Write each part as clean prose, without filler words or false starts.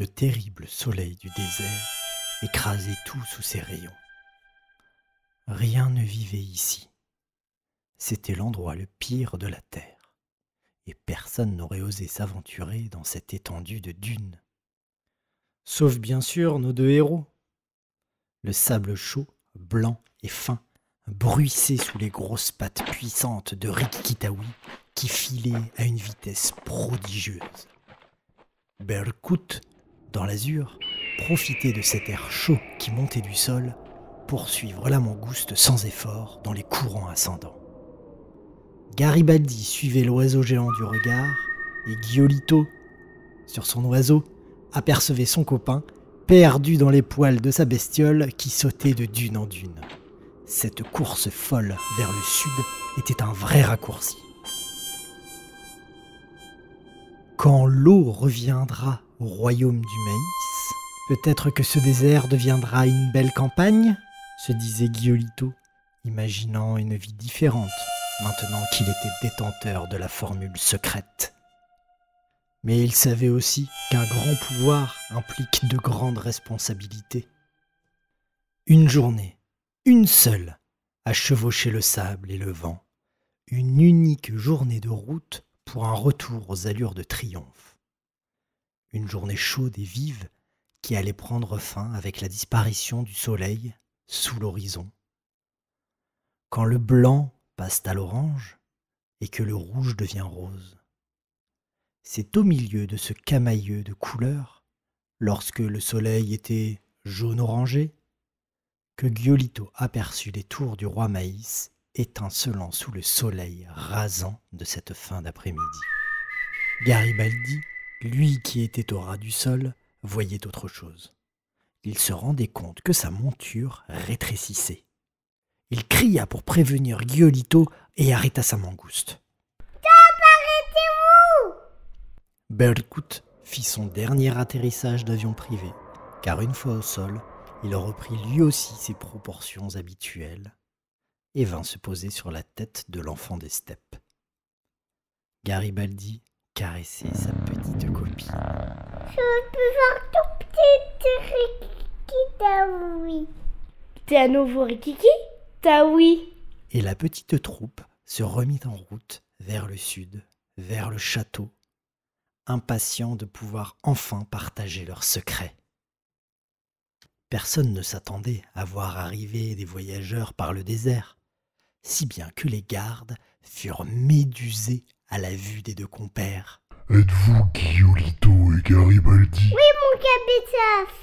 le terrible soleil du désert écrasait tout sous ses rayons. Rien ne vivait ici. C'était l'endroit le pire de la terre, et personne n'aurait osé s'aventurer dans cette étendue de dunes. Sauf bien sûr nos deux héros. Le sable chaud, blanc et fin, bruissait sous les grosses pattes puissantes de Rikki-Tikki-Tawi qui filait à une vitesse prodigieuse. Berkut, dans l'azur, profitait de cet air chaud qui montait du sol pour suivre la mangouste sans effort dans les courants ascendants. Garibaldi suivait l'oiseau géant du regard et Giolito, sur son oiseau, apercevait son copain perdu dans les poils de sa bestiole qui sautait de dune en dune. Cette course folle vers le sud était un vrai raccourci. Quand l'eau reviendra au royaume du maïs, peut-être que ce désert deviendra une belle campagne, se disait Giolito, imaginant une vie différente maintenant qu'il était détenteur de la formule secrète. Mais il savait aussi qu'un grand pouvoir implique de grandes responsabilités. Une journée, une seule, à chevaucher le sable et le vent, une unique journée de route pour un retour aux allures de triomphe. Une journée chaude et vive qui allait prendre fin avec la disparition du soleil sous l'horizon. Quand le blanc passe à l'orange et que le rouge devient rose. C'est au milieu de ce camailleux de couleurs, lorsque le soleil était jaune-orangé, que Giolito aperçut les tours du roi Maïs étincelant sous le soleil rasant de cette fin d'après-midi. Garibaldi, lui qui était au ras du sol, voyait autre chose. Il se rendait compte que sa monture rétrécissait. Il cria pour prévenir Giolito et arrêta sa mangouste. Berkut fit son dernier atterrissage d'avion privé, car une fois au sol, il reprit lui aussi ses proportions habituelles et vint se poser sur la tête de l'enfant des steppes. Garibaldi caressait sa petite copine. Je peux voir tout petit Rikki-Tawi. T'es à nouveau Rikki-Tawi. Et la petite troupe se remit en route vers le sud, vers le château, impatients de pouvoir enfin partager leurs secrets. Personne ne s'attendait à voir arriver des voyageurs par le désert, si bien que les gardes furent médusés à la vue des deux compères. « Êtes-vous Giolito et Garibaldi ?»« Oui, mon capitaine. »«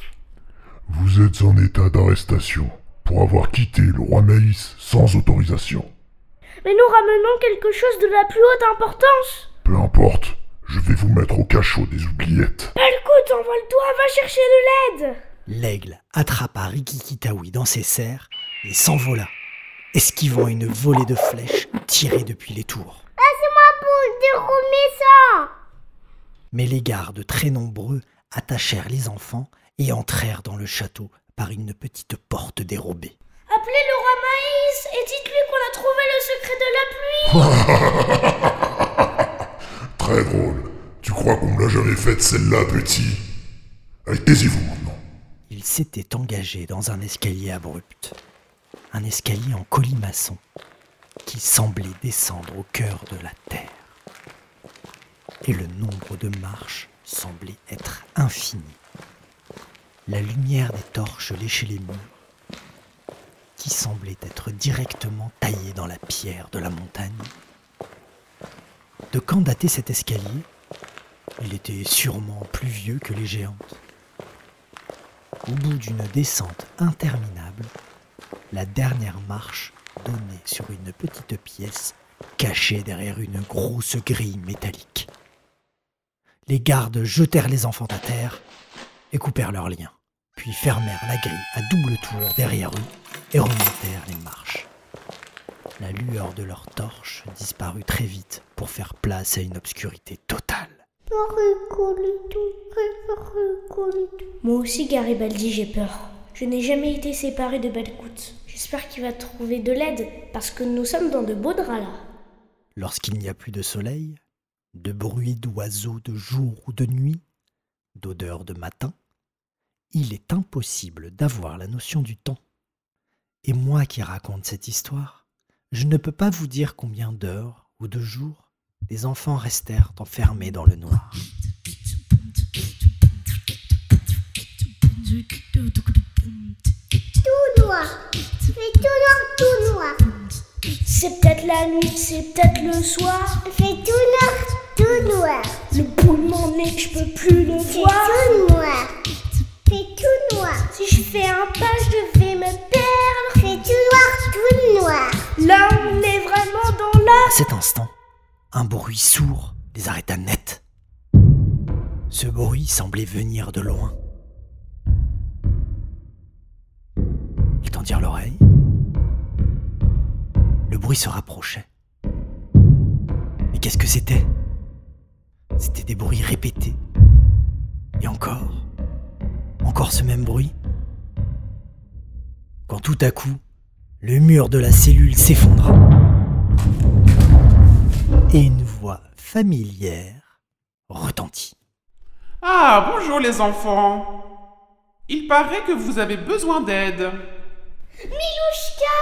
Vous êtes en état d'arrestation pour avoir quitté le roi Maïs sans autorisation. »« Mais nous ramenons quelque chose de la plus haute importance. »« Peu importe, je vais vous mettre au cachot des oubliettes. »« Écoute, envole-toi, va chercher de l'aide !» L'aigle attrapa Rikki-Tikki-Tawi dans ses serres et s'envola, esquivant une volée de flèches tirées depuis les tours. « Laissez-moi pour dérouler ça !» Mais les gardes très nombreux attachèrent les enfants et entrèrent dans le château par une petite porte dérobée. « Appelez le roi Maïs et dites-lui qu'on a trouvé le secret de la pluie !» Très drôle. Tu crois qu'on me l'a jamais faite celle-là, petit? Allez, taisez-vous maintenant. Il s'était engagé dans un escalier abrupt, un escalier en colimaçon qui semblait descendre au cœur de la terre. Et le nombre de marches semblait être infini. La lumière des torches léchait les murs, qui semblaient être directement taillés dans la pierre de la montagne. De quand datait cet escalier? Il était sûrement plus vieux que les géantes. Au bout d'une descente interminable, la dernière marche donnait sur une petite pièce cachée derrière une grosse grille métallique. Les gardes jetèrent les enfants à terre et coupèrent leurs liens, puis fermèrent la grille à double tour derrière eux et remontèrent les marches. La lueur de leurs torches disparut très vite pour faire place à une obscurité totale. Moi aussi, Garibaldi, j'ai peur. Je n'ai jamais été séparé de Berkut. J'espère qu'il va trouver de l'aide, parce que nous sommes dans de beaux draps là. Lorsqu'il n'y a plus de soleil, de bruit d'oiseaux de jour ou de nuit, d'odeur de matin, il est impossible d'avoir la notion du temps. Et moi qui raconte cette histoire, je ne peux pas vous dire combien d'heures ou de jours les enfants restèrent enfermés dans le noir. Tout noir. Il fait tout noir, tout noir. C'est peut-être la nuit, c'est peut-être le soir. Il fait tout noir, tout noir. Le bout de mon nez, je peux plus le Il fait voir. tout noir. Il fait tout noir. Si je fais un pas, je vais me perdre. Il fait tout noir, tout noir. Là, on est vraiment dans la... À cet instant, un bruit sourd les arrêta net. Ce bruit semblait venir de loin. Ils tendirent l'oreille. Le bruit se rapprochait. Mais qu'est-ce que c'était? C'était des bruits répétés. Et encore ce même bruit. Quand tout à coup, le mur de la cellule s'effondra. Et une voix familière retentit. Ah, bonjour les enfants. Il paraît que vous avez besoin d'aide. Milouchka!